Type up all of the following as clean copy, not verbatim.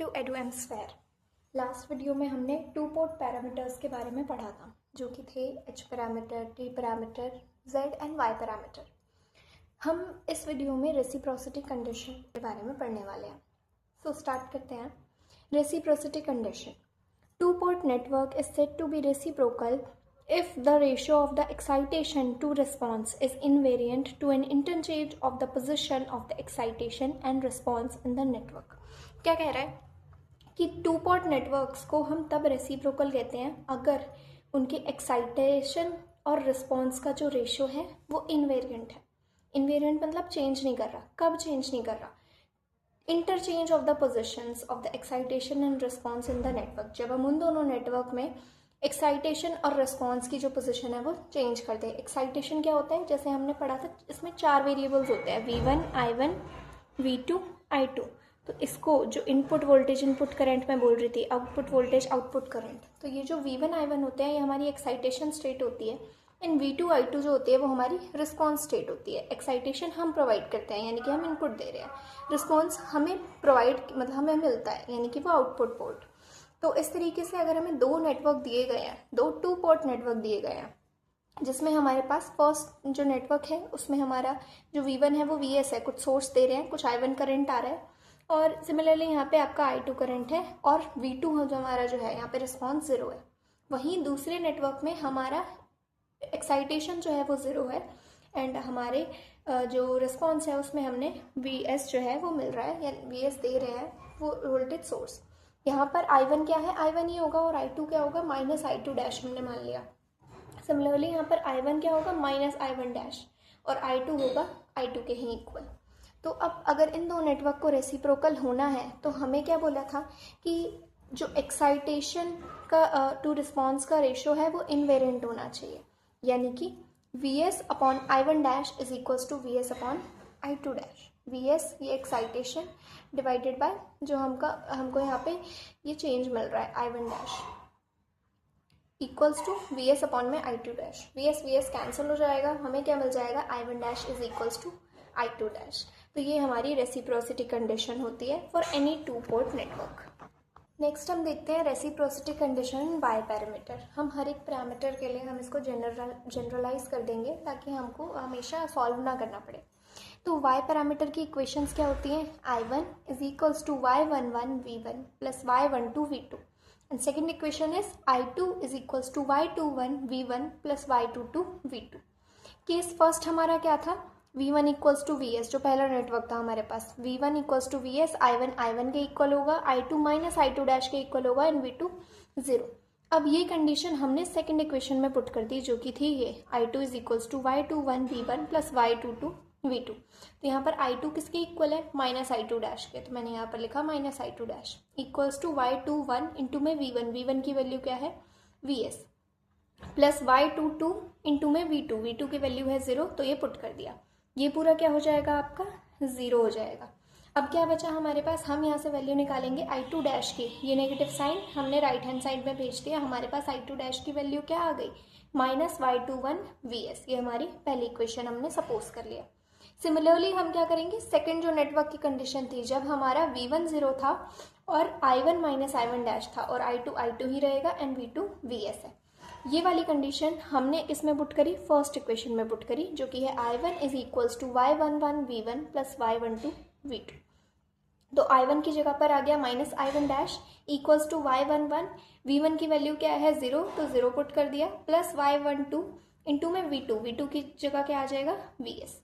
To एडुएम sphere. Last video में हमने टू पोर्ट पैरामीटर्स के बारे में पढ़ा था, जो कि थे H parameter, T parameter, Z and Y parameter. हम इस वीडियो में रेसिप्रोसिटी कंडीशन के बारे में पढ़ने वाले हैं। सो स्टार्ट करते हैं। Reciprocity condition: two port network is said to be reciprocal if the ratio of the excitation to response is invariant to an interchange of the position of the excitation and response in the network। क्या कह रहा है कि two port networks को हम तब reciprocal कहते हैं अगर उनके एक्साइटेशन और रिस्पॉन्स का जो रेशियो है वो इनवेरिएंट है। इनवेरिएंट मतलब चेंज नहीं कर रहा। कब चेंज नहीं कर रहा? Interchange of the positions of the excitation and response in the network. जब हम उन दोनों नेटवर्क में एक्साइटेशन और रिस्पॉन्स की जो पोजीशन है वो चेंज करते हैं। एक्साइटेशन क्या होता है? जैसे हमने पढ़ा था, इसमें 4 वेरिएबल्स होते हैं, V1, I1, V2, I2। तो इसको जो इनपुट वोल्टेज इनपुट करंट में बोल रही थी, आउटपुट वोल्टेज आउटपुट करंट, तो ये जो V1, I1 होते हैं ये हमारी एक्साइटेशन स्टेट होती है, एंड V2, I2 जो होती है वो हमारी रिस्पॉन्स स्टेट होती है। एक्साइटेशन हम प्रोवाइड करते हैं, यानी कि हम इनपुट दे रहे हैं। रिस्पॉन्स हमें प्रोवाइड मतलब हमें मिलता है, यानी कि वो आउटपुट पोर्ट। तो इस तरीके से अगर हमें दो नेटवर्क दिए गए हैं, दो टू पोर्ट नेटवर्क दिए गए हैं, जिसमें हमारे पास फर्स्ट जो नेटवर्क है उसमें हमारा जो V1 है वो Vs है, कुछ सोर्स दे रहे हैं, कुछ I1 करंट आ रहा है, और सिमिलरली यहाँ पे आपका I2 करंट है, और V2 जो हमारा जो है यहाँ पे रिस्पॉन्स 0 है। वहीं दूसरे नेटवर्क में हमारा एक्साइटेशन जो है वो 0 है, एंड हमारे जो रिस्पॉन्स है उसमें हमने Vs जो है वो मिल रहा है, या Vs दे रहे हैं वो वोल्टेज सोर्स। यहाँ पर I1 क्या है? I1 ही होगा, और I2 क्या होगा? माइनस I2 डैश हमने मान लिया। सिमिलरली यहाँ पर I1 क्या होगा? माइनस I1 डैश, और I2 होगा I2 के ही इक्वल। तो अब अगर इन दो नेटवर्क को रेसिप्रोकल होना है तो हमें क्या बोला था कि जो एक्साइटेशन का टू रिस्पॉन्स का रेशियो है वो इनवेरिएंट होना चाहिए, यानी कि Vs upon I1 dash is equals to Vs upon I2 dash. Vs ये एक्साइटेशन डिवाइडेड बाय जो हमको यहाँ पे ये चेंज मिल रहा है I1 dash equals to Vs upon में I2 डैश। Vs कैंसिल हो जाएगा, हमें क्या मिल जाएगा? I1 dash is equals to I2 dash. तो ये हमारी रेसिप्रोसिटी कंडीशन होती है for any two port network. Next हम देखते हैं रेसिप्रोसिटी कंडीशन बाय पैरामीटर। हम हर एक पैरामीटर के लिए हम इसको जनरलाइज कर देंगे ताकि हमको हमेशा सॉल्व ना करना पड़े। तो y पैरामीटर की इक्वेशंस क्या होती हैं? I1 is equals to y11 v1 plus y12 v2, and second equation is I2 is equals to y21 v1 plus y22 v2। Case first हमारा क्या था? v1 इक्वल्स टू vs, जो पहला network था हमारे पास, v1 equals to vs, I1 I1 के equal होगा, I2 minus I2 dash के इक्वल होगा, एंड v2 0। अब ये कंडीशन हमने सेकेंड इक्वेशन में पुट कर दी, जो कि थी ये I2 is equals to y21 v1 plus y22 V2। तो यहाँ पर I2 किसके इक्वल है? माइनस I2 डैश के, तो मैंने यहाँ पर लिखा minus I2 dash equals to y21 into में V1 की वैल्यू क्या है? Vs, प्लस y22 इंटू में V2 की वैल्यू है 0, तो ये पुट कर दिया। ये पूरा क्या हो जाएगा? आपका 0 हो जाएगा। अब क्या बचा हमारे पास? हम यहाँ से वैल्यू निकालेंगे I2 डैश की। ये नेगेटिव साइन हमने राइट हैंड साइड में भेज दिया। हमारे पास I2 डैश की वैल्यू क्या आ गई? Minus y21 Vs। ये हमारी पहली इक्वेशन हमने सपोज कर लिया। सिमिलरली हम क्या करेंगे? सेकंड जो नेटवर्क की कंडीशन थी, जब हमारा V1 0 था और I1 माइनस I1 डैश था, और I2 ही रहेगा, एंड V2 Vs है। ये वाली कंडीशन हमने इसमें पुट करी, फर्स्ट इक्वेशन में पुट करी, जो कि है I1 is equals to y11 v1 plus y12 v2। तो I1 की जगह पर आ गया minus I1 dash equals to y11 v1 की वैल्यू क्या है? 0, तो 0 पुट कर दिया, प्लस y12 इंटू में V2 की जगह क्या आ जाएगा? Vs।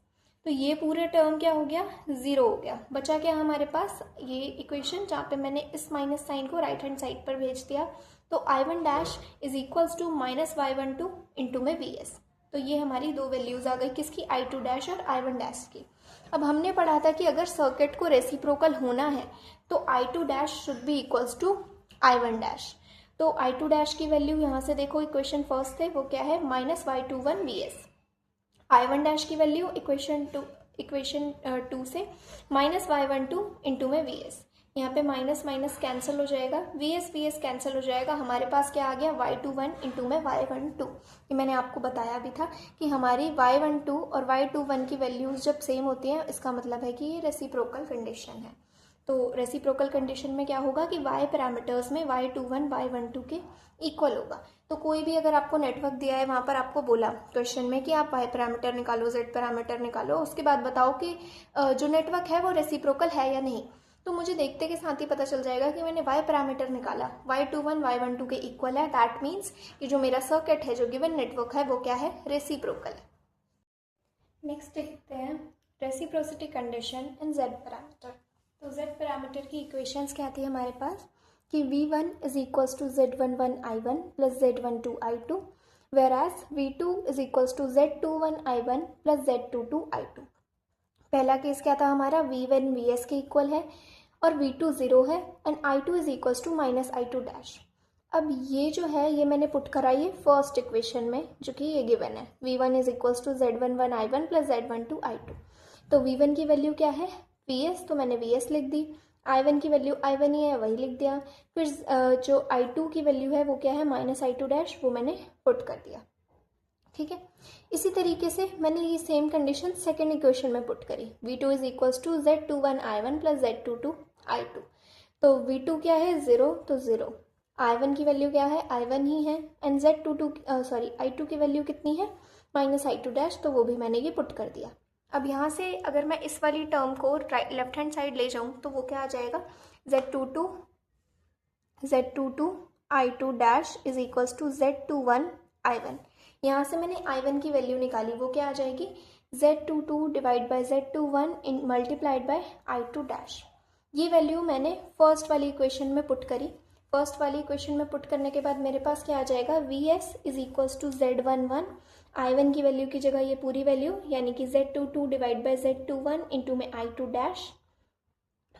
तो ये पूरे टर्म क्या हो गया? 0 हो गया। बचा क्या हमारे पास? ये इक्वेशन जहाँ पे मैंने इस माइनस साइन को राइट हैंड साइड पर भेज दिया। तो I1 dash is equals to minus y12 into में Vs। तो ये हमारी दो वैल्यूज आ गई, किसकी? I2 डैश और I1 डैश की। अब हमने पढ़ा था कि अगर सर्किट को रेसिप्रोकल होना है तो I2 dash should be equals to I1 dash. तो I2 डैश की वैल्यू यहाँ से देखो, इक्वेशन फर्स्ट थे वो क्या है? Minus y21 Vs। I1 dash की वैल्यू इक्वेशन 2 से माइनस y12 इंटू में Vs। यहाँ पे माइनस माइनस कैंसिल हो जाएगा, Vs कैंसिल हो जाएगा, हमारे पास क्या आ गया? y21 इंटू में y12। ये मैंने आपको बताया भी था कि हमारी y12 और y21 की वैल्यूज जब सेम होती हैं इसका मतलब है कि ये रेसिप्रोकल कंडीशन है। तो रेसिप्रोकल कंडीशन में क्या होगा कि y पैरामीटर्स में y21 y12 के इक्वल होगा। तो कोई भी अगर आपको नेटवर्क दिया है, वहाँ पर आपको बोला क्वेश्चन में कि आप y पैरामीटर निकालो, z पैरामीटर निकालो, उसके बाद बताओ कि जो नेटवर्क है वो रेसिप्रोकल है या नहीं, तो मुझे देखते के साथ ही पता चल जाएगा कि मैंने y पैरामीटर निकाला, y21 y12 के इक्वल है। दैट मीन्स कि जो मेरा सर्किट है, जो गिवन नेटवर्क है, वो क्या है, रेसिप्रोकल है। नेक्स्ट देखते हैं reciprocity condition in z parameter. तो z पैरामीटर की इक्वेशंस क्या आती है हमारे पास कि v1 is equals to z11 i1 plus z12 i2, whereas v2 is equals to z21 i1 plus z22 i2। पहला केस क्या था हमारा, v1 vs के इक्वल है और v2 0 है and i2 is equals to minus i2 dash. अब ये जो है ये मैंने पुट कराई है फर्स्ट इक्वेशन में, जो कि ये गिवन है, v1 is equals to z11 i1 plus z12 i2। तो v1 की वैल्यू क्या है, vs, तो मैंने vs लिख दी, i1 की वैल्यू i1 ही है, वही लिख दिया। फिर जो i2 की वैल्यू है वो क्या है, माइनस i2 डैश, वो मैंने पुट कर दिया। ठीक है, इसी तरीके से मैंने ये सेम कंडीशन सेकेंड इक्वेशन में पुट करी, v2 is equals to z21 i1 plus z22 i2। तो v2 क्या है, 0, तो 0, i1 की वैल्यू क्या है, i1 ही है एंड i2 की वैल्यू कितनी है, माइनस i2 डैश, तो वो भी मैंने ये पुट कर दिया। अब यहाँ से अगर मैं इस वाली टर्म को लेफ्ट हैंड साइड ले जाऊँ तो वो क्या आ जाएगा, z22 i2 dash is equals to z21 i1। यहाँ से मैंने i1 की वैल्यू निकाली, वो क्या आ जाएगी, z22 divide by z21 in multiplied by i2 dash. ये वैल्यू मैंने फर्स्ट वाली इक्वेशन में पुट करी। फर्स्ट वाली इक्वेशन में पुट करने के बाद मेरे पास क्या आ जाएगा, vs is equals to z11, i1 की वैल्यू की जगह ये पूरी वैल्यू यानी कि z22 divide by z21 into में i2 डैश,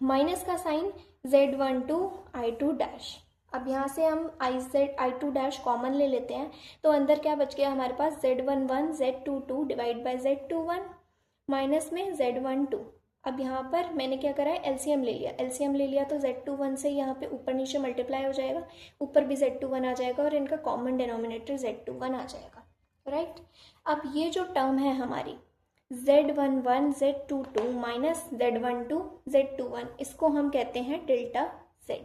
माइनस का साइन z12 i2 डैश। अब यहाँ से हम i2 डैश कॉमन ले लेते हैं, तो अंदर क्या बच गया हमारे पास, z11 z22 divide by z21 minus में z12। अब यहाँ पर मैंने क्या करा है, एलसीएम ले लिया, एलसीएम ले लिया तो z21 से यहाँ पे ऊपर नीचे मल्टीप्लाई हो जाएगा, ऊपर भी z21 आ जाएगा और इनका कॉमन डिनोमिनेटर z21 आ जाएगा, राइट। अब ये जो टर्म है हमारी z11 z22 minus z12 z21, इसको हम कहते हैं डेल्टा z।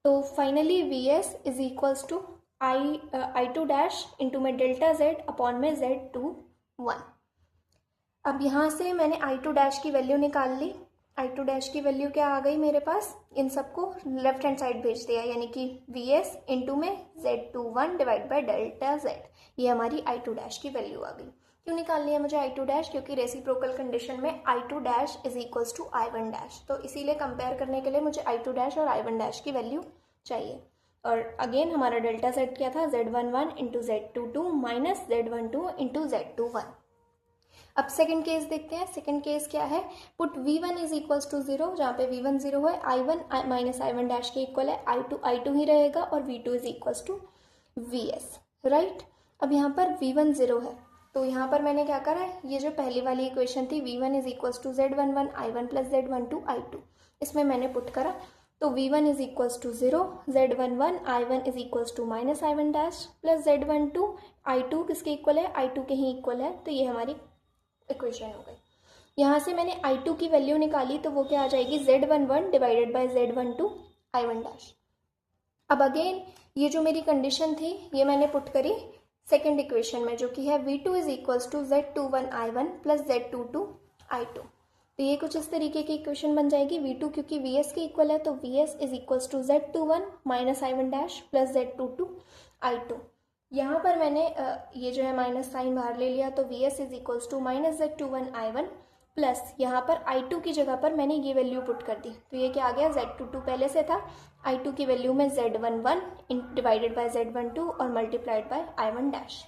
तो finally vs is equals to i2 dash into में डेल्टा z अपॉन में z21। अब यहाँ से मैंने i2 डैश की वैल्यू निकाल ली, i2 डैश की वैल्यू क्या आ गई मेरे पास, इन सबको लेफ्ट हैंड साइड भेज दिया, यानी कि vs इंटू में z21 divide by delta z, ये हमारी i2 डैश की वैल्यू आ गई। क्यों निकालनी है मुझे i2 डैश, क्योंकि रेसिप्रोकल कंडीशन में i2 dash is equals to i1 dash, तो इसीलिए कंपेयर करने के लिए मुझे i2 डैश और i1 डैश की वैल्यू चाहिए। और अगेन हमारा डेल्टा z क्या था, z11 into z22 minus z12 into z21। अब सेकंड केस देखते हैं। सेकंड केस क्या है, put v1 is equals to 0, जहाँ पे v1 0 है, i1 माइनस i1 डैश के इक्वल है, i2 ही रहेगा और v2 is equals to vs, right. अब यहाँ पर v1 0 है, तो यहाँ पर मैंने क्या करा है, ये जो पहली वाली इक्वेशन थी v1 is equals to z11 i1 plus z12 i2, इसमें मैंने पुट करा, तो v1 is equals to 0, z11 i1 is equals to minus i1 dash plus z12 i2 किसके इक्वल है, i2 के ही इक्वल है, तो ये हमारी इक्वेशन हो गई। यहाँ से मैंने i2 की वैल्यू निकाली, तो वो क्या आ जाएगी, z11 divided by z12 i1 dash. अब अगेन ये जो मेरी कंडीशन थी ये मैंने पुट करी सेकेंड इक्वेशन में, जो कि है v2 is equals to z21 i1 plus z22 i2। तो ये कुछ इस तरीके की इक्वेशन बन जाएगी, v2 क्योंकि vs के इक्वल है तो vs is equals to z21 minus i1 dash plus z22 i2। यहाँ पर मैंने ये जो है माइनस साइन बाहर ले लिया, तो vs is equals to minus z21 i1 plus यहाँ पर i2 की जगह पर मैंने ये वैल्यू पुट कर दी, तो ये क्या आ गया, z22 पहले से था, i2 की वैल्यू में z11 डिवाइडेड बाय z12 और मल्टीप्लाइड बाय i1 डैश।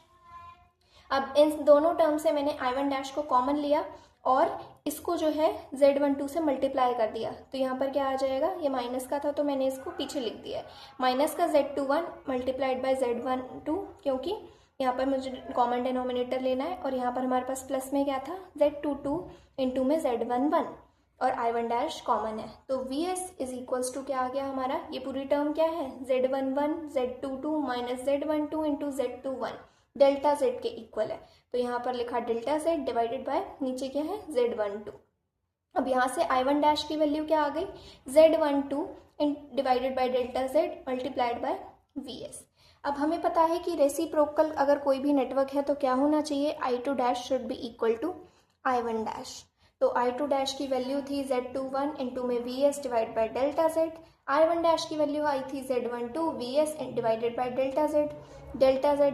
अब इन दोनों टर्म से मैंने i1 डैश को कॉमन लिया और इसको जो है z12 से मल्टीप्लाई कर दिया, तो यहाँ पर क्या आ जाएगा, ये माइनस का था तो मैंने इसको पीछे लिख दिया है, माइनस का z21 मल्टीप्लाइड बाय z12, क्योंकि यहाँ पर मुझे कॉमन डिनोमिनेटर लेना है, और यहाँ पर हमारे पास प्लस में क्या था, z22 इंटू में z11 और i1 डैश कॉमन है, तो vs इज इक्वल्स टू क्या आ गया हमारा, ये पूरी टर्म क्या है, z11 z22 minus z12 into z21 delta z के इक्वल है, तो यहाँ पर लिखा डेल्टा z डिवाइडेड बाय नीचे क्या है z12। अब यहाँ से I1 डैश की वैल्यू क्या आ गई, Z12 divided by delta Z multiplied by VS। अब हमें पता है कि रेसिप्रोकल अगर कोई भी नेटवर्क है तो क्या होना चाहिए, I2 dash should be equal to I1 dash. तो I2 डैश की वैल्यू थी Z21 इंटू में VS divide by delta Z, I1 dash की वैल्यू आई थी Z12 VS divided by delta Z। Delta Z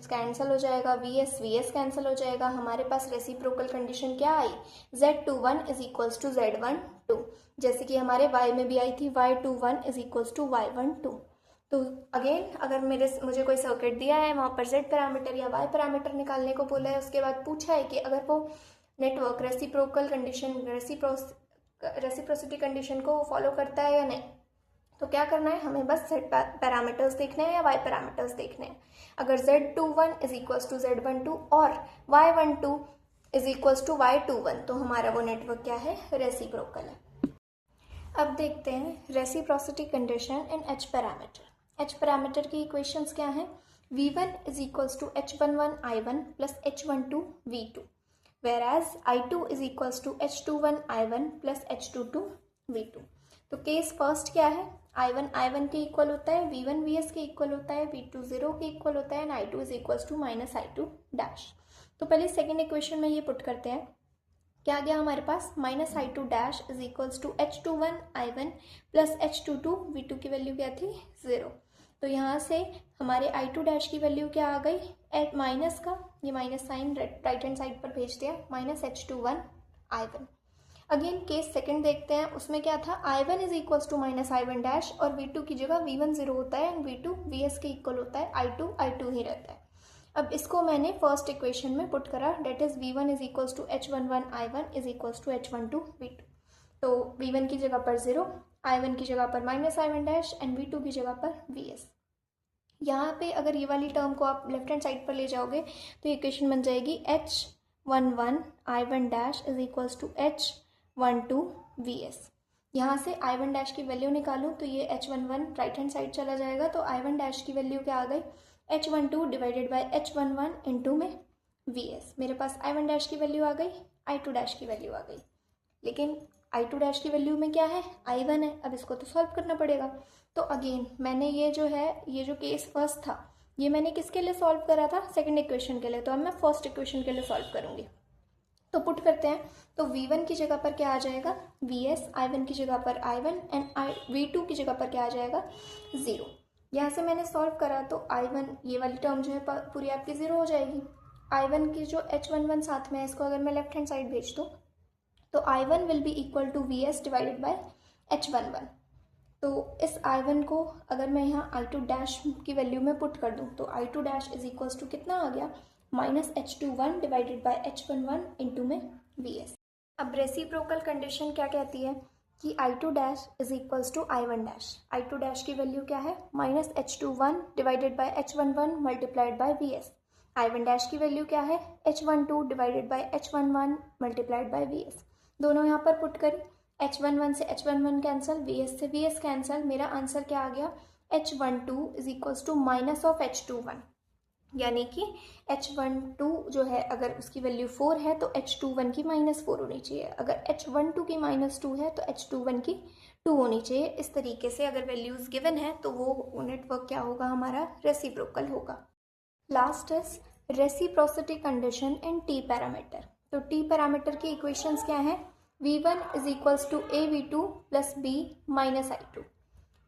cancel हो जाएगा, VS कैंसिल हो जाएगा, हमारे पास रेसिप्रोकल कंडीशन क्या आई, Z21 is equals to Z12, जैसे कि हमारे Y में भी आई थी Y21 is equals to Y12। तो अगेन अगर मुझे कोई सर्किट दिया है, वहाँ पर Z पैरामीटर या Y पैरामीटर निकालने को बोला है, उसके बाद पूछा है कि अगर वो network reciprocal condition reciprocity condition को फॉलो करता है या नहीं, तो क्या करना है, हमें बस Z पैरामीटर्स देखने हैं या Y पैरामीटर्स देखने हैं। अगर Z21 is equals to Z12 और Y12 is equals to Y21 तो हमारा वो नेटवर्क क्या है, रेसिप्रोकल है। अब देखते हैं reciprocity condition in H parameter. H parameter की इक्वेशंस क्या हैं, V1 is equals to H11 I1 plus H12 V2, whereas I2 is equals to H21 I1 plus H22 V2। तो केस फर्स्ट क्या है, I1 के इक्वल होता है, V1 VS के इक्वल होता है, V2 0 के इक्वल होता है, and I2 is equals to minus I2 dash. तो पहले सेकेंड इक्वेशन में ये पुट करते हैं, क्या गया हमारे पास, minus I2 dash is equals to H21 I1 plus H22 V2 की वैल्यू क्या थी, 0। तो यहाँ से हमारे I2 डैश की वैल्यू क्या आ गई, माइनस का ये minus sign right hand side पर भेज दिया, minus H21 I1। Again case second देखते हैं, उसमें क्या था, I1 is equals to minus I1 dash और V2 की जगह V1 0 होता है एंड V2 VS के इक्वल होता है, I2 ही रहता है। अब इसको मैंने फर्स्ट इक्वेशन में पुट करा, that is V1 is equals to H11 I1 is equals to H12 V2। तो V1 की जगह पर 0, I1 की जगह पर minus I1 dash and V2 की जगह पर VS। यहाँ पे अगर ये वाली टर्म को आप लेफ्ट हैंड साइड पर ले जाओगे तो इक्वेशन बन जाएगी H11 I1 dash is equals to H12 VS। यहाँ से I1 डैश की वैल्यू निकालूँ तो ये H11 राइट हैंड साइड चला जाएगा, तो I1 डैश की वैल्यू क्या आ गई, H12 divided by H11 into में VS। मेरे पास I1 डैश की वैल्यू आ गई, I2 डैश की वैल्यू आ गई, लेकिन I2 डैश की वैल्यू में क्या है, I1 है। अब इसको तो सॉल्व करना पड़ेगा। तो अगेन मैंने ये जो केस फर्स्ट था ये मैंने किसके लिए सॉल्व करा था, सेकंड इक्वेशन के लिए, तो अब मैं फर्स्ट इक्वेशन के लिए सॉल्व करूँगी। तो पुट करते हैं, तो V1 की जगह पर क्या आ जाएगा, VS, I1 की जगह पर I1 एंड V2 की जगह पर क्या आ जाएगा, 0। यहाँ से मैंने सॉल्व करा तो I1 ये वाली टर्म जो है पूरी आपकी 0 हो जाएगी। I1 की जो H11 साथ में है, इसको अगर मैं लेफ्ट हैंड साइड भेज दूँ तो I1 will be equal to VS divided by H11। तो इस I1 को अगर मैं यहाँ I2 डैश की वैल्यू में पुट कर दूँ तो I2 dash is equals to कितना आ गया, minus H21 divided by H11 into में VS। अब रेसिप्रोकल कंडीशन क्या कहती है कि I2 dash is equals to I1 dash. I2 dash की वैल्यू क्या है, minus H21 divided by H11 multiplied by VS। I1 dash की वैल्यू क्या है, H12 divided by H11 multiplied by VS। दोनों यहाँ पर पुट करी, H11 से H11 कैंसिल, VS से VS कैंसिल, मेरा आंसर क्या आ गया, H12 is equals to minus of H21, यानी कि H12 जो है अगर उसकी वैल्यू 4 है तो H21 की -4 होनी चाहिए, अगर H12 की -2 है तो H21 की 2 होनी चाहिए। इस तरीके से अगर वैल्यूज गिवन है तो वो नेटवर्क क्या होगा, हमारा रेसिप्रोकल होगा। Last is reciprocity condition in T parameter. तो T पैरामीटर की इक्वेशंस क्या है, V1 is equals to AV2 plus B minus I2,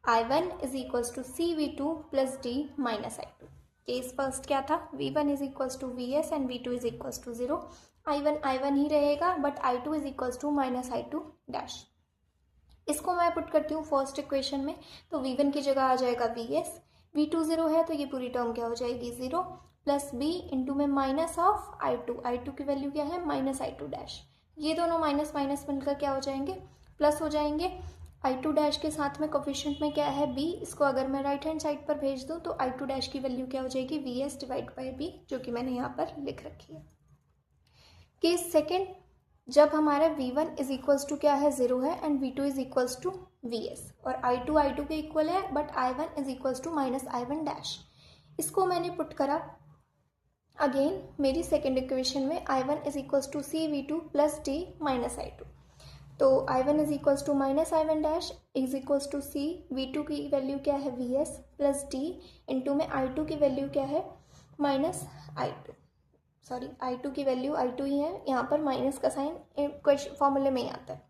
I1 is equals to CV2 plus D minus I2। Case first क्या था, V1 is equals to VS and V2 is equals to 0। I1 ही रहेगा but I2 is equals to minus I2 dash. इसको मैं put करती हूँ first equation में, तो V1 की जगह आ जाएगा VS, V2 0 है तो ये पूरी टर्म क्या हो जाएगी, 0 प्लस B इंटू में माइनस ऑफ I2 की वैल्यू क्या है, माइनस I2 डैश। ये दोनों माइनस माइनस बनकर क्या हो जाएंगे, प्लस हो जाएंगे। I2 डैश के साथ में कोफिशिएंट में क्या है, B, इसको अगर मैं राइट हैंड साइड पर भेज दूं तो I2 डैश की वैल्यू क्या हो जाएगी, VS डिवाइड बाय B, जो कि मैंने यहाँ पर लिख रखी है। केस सेकेंड, जब हमारा V1 इज इक्वल्स टू क्या है, 0 है and V2 is equals to VS और I2 के इक्वल है but I1 is equals to minus I1 dash. इसको मैंने पुट करा, अगेन मेरी सेकेंड इक्वेशन में I1 is equals to CV2 plus D minus I2। तो I1 is equals to minus I1 dash is equals to C, V2 की value क्या है VS plus D into में I2 की value क्या है माइनस I2, सॉरी I2 की value I2 ही है, यहाँ पर माइनस का साइन फॉर्मूले में ही आता है।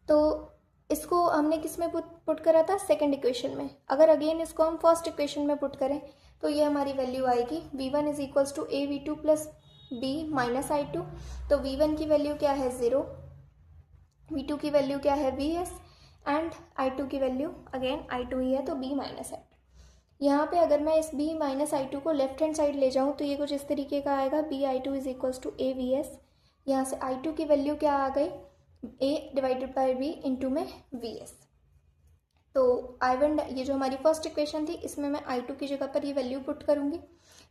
तो इसको हमने किस में पुट करा था, सेकंड इक्वेशन में। अगर अगेन इसको हम फर्स्ट इक्वेशन में पुट करें तो ये हमारी वैल्यू आएगी V1 is equals to AV2 plus B minus I2। तो V1 की वैल्यू क्या है 0, V2 की वैल्यू क्या है VS एंड I2 की वैल्यू अगेन I2 ही है, तो B माइनस I2। यहाँ पे अगर मैं इस B माइनस I2 को लेफ्ट हैंड साइड ले जाऊँ तो ये कुछ इस तरीके का आएगा, BI2 is equals to AVS। यहाँ से I2 की वैल्यू क्या आ गई, A divided by B into में VS। तो I1 ये जो हमारी फर्स्ट इक्वेशन थी इसमें मैं I2 की जगह पर ये वैल्यू पुट करूँगी।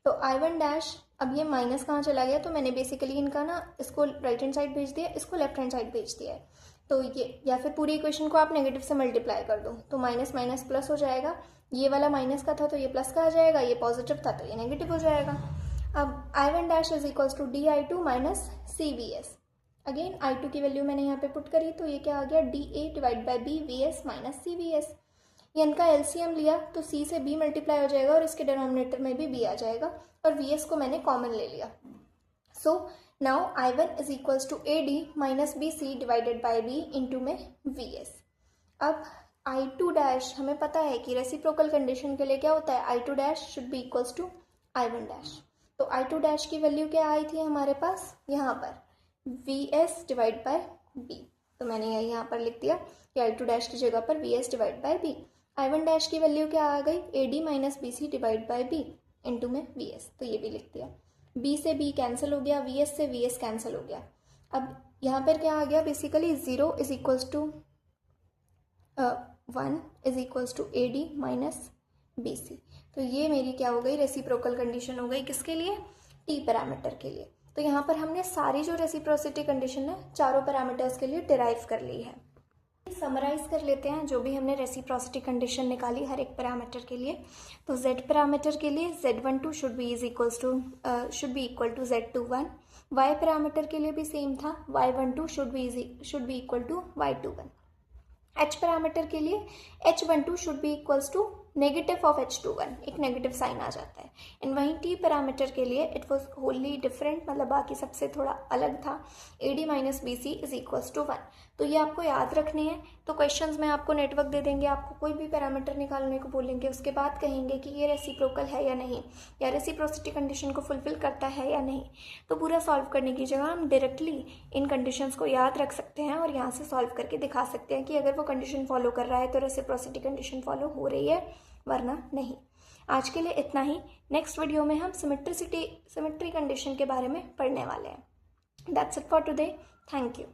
तो I1 डैश, अब ये माइनस कहाँ चला गया, तो मैंने बेसिकली इनका ना इसको राइट हैंड साइड भेज दिया, इसको लेफ्ट हैंड साइड भेज दिया है। तो ये, या फिर पूरी इक्वेशन को आप नेगेटिव से मल्टीप्लाई कर दो तो माइनस माइनस प्लस हो जाएगा, ये वाला माइनस का था तो ये प्लस का आ जाएगा, ये पॉजिटिव था तो ये नेगेटिव हो जाएगा। अब I1 dash is equals to DI2 minus CVS। Again I2 की वैल्यू मैंने यहाँ पे पुट करी तो ये क्या आ गया, DA divide by BVS minus CVS। ये इनका LCM लिया तो C से B मल्टीप्लाई हो जाएगा और इसके डिनोमिनेटर में भी B आ जाएगा और VS को मैंने कॉमन ले लिया। So now I1 is equals to AD minus BC divided by B into में VS। अब I2 डैश हमें पता है कि रेसिप्रोकल कंडीशन के लिए क्या होता है, I2 dash should be equals to I1 dash. तो I2 डैश की वैल्यू क्या आई थी हमारे पास, यहाँ पर VS डिवाइड बाय B। तो मैंने यहाँ पर लिख दिया कि I2 डैश की जगह पर VS divide by B। I1 dash की वैल्यू क्या आ गई, AD minus BC divide by B into में VS। तो ये भी लिख दिया, B से B कैंसिल हो गया, VS से VS कैंसिल हो गया। अब यहाँ पर क्या आ गया, basically 0 is equals to 1 is equals to AD minus BC। तो ये मेरी क्या हो गई, रेसिप्रोकल कंडीशन हो गई, किसके लिए, T पैरामीटर के लिए। तो यहाँ पर हमने सारी जो रेसिप्रोसिटी कंडीशन है चारों पैरामीटर्स के लिए डिराइव कर ली है। समराइज कर लेते हैं जो भी हमने रेसिप्रोसिटी कंडीशन निकाली हर एक पैरामीटर के लिए। तो Z पैरामीटर के लिए Z12 should be equal to Z21। Y parameter के लिए भी सेम था, Y12 should be equal to Y21। H parameter के लिए H12 should be equals to negative of H21, एक नेगेटिव साइन आ जाता है। एंड वहीं T पैरामीटर के लिए इट वॉज होली डिफरेंट, मतलब बाकी सबसे थोड़ा अलग था, AD minus BC is equals to 1। तो ये आपको याद रखने हैं। तो क्वेश्चंस में आपको नेटवर्क दे देंगे, आपको कोई भी पैरामीटर निकालने को बोलेंगे, उसके बाद कहेंगे कि ये रेसिप्रोकल है या नहीं, या रेसिप्रोसिटी कंडीशन को फुलफिल करता है या नहीं। तो पूरा सॉल्व करने की जगह हम डायरेक्टली इन कंडीशंस को याद रख सकते हैं और यहाँ से सॉल्व करके दिखा सकते हैं कि अगर वो कंडीशन फॉलो कर रहा है तो रेसिप्रोसिटी कंडीशन फॉलो हो रही है, वरना नहीं। आज के लिए इतना ही। नेक्स्ट वीडियो में हम सिमेट्री कंडीशन के बारे में पढ़ने वाले हैं। That's it for today. Thank you.